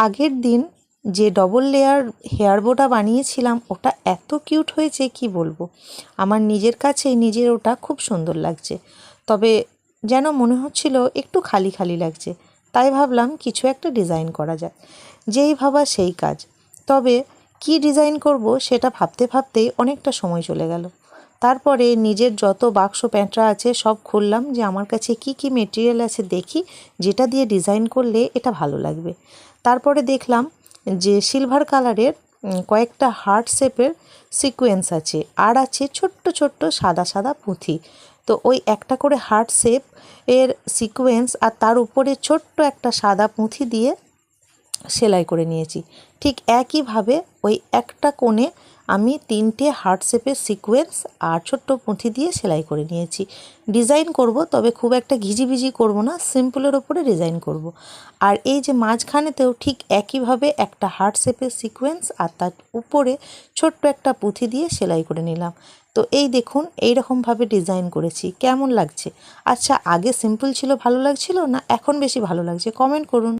আগের দিন যে ডবল লেয়ার হেয়ার বোটা বানিয়েছিলাম ওটা এত কিউট হয়েছে কি বলবো। আমার নিজের কাছেই নিজের ওটা খুব সুন্দর লাগছে, তবে যেন মনে হচ্ছিল একটু খালি খালি লাগছে। তাই ভাবলাম কিছু একটা ডিজাইন করা যাক। যেই ভাবা সেই কাজ। তবে কি ডিজাইন করব সেটা ভাবতে ভাবতেই অনেকটা সময় চলে গেল। তারপরে নিজের যত বাক্স প্যাঁটরা আছে সব খুললাম, যে আমার কাছে কি কি মেটেরিয়াল আছে দেখি যেটা দিয়ে ডিজাইন করলে এটা ভালো লাগবে। তারপরে দেখলাম যে সিলভার কালারের কয়েকটা হার্ট শেপের সিকোয়েন্স আছে, আর আছে ছোট্ট ছোট্ট সাদা সাদা পুঁথি। তো ওই একটা করে হার্ট শেপ এর সিকোয়েন্স আর তার উপরে ছোট্ট একটা সাদা পুঁথি দিয়ে সেলাই করে নিয়েছি। ঠিক একইভাবে ওই একটা কোণে আমি 3টে হার্ট শেপের সিকোয়েন্স আর ছোট্ট পুঁথি দিয়ে সেলাই করে নিয়েছি। ডিজাইন করব, তবে খুব একটা ঘিজিবিজি করব না, সিম্পলের ওপরে ডিজাইন করব। আর এই যে মাঝখানেতেও ঠিক একইভাবে একটা হার্ট শেপের সিকোয়েন্স আর তার উপরে ছোট্ট একটা পুঁথি দিয়ে সেলাই করে নিলাম। তো এই দেখুন, এইরকমভাবে ডিজাইন করেছি। কেমন লাগছে? আচ্ছা, আগে সিম্পল ছিল ভালো লাগছিল না এখন বেশি ভালো লাগছে? কমেন্ট করুন।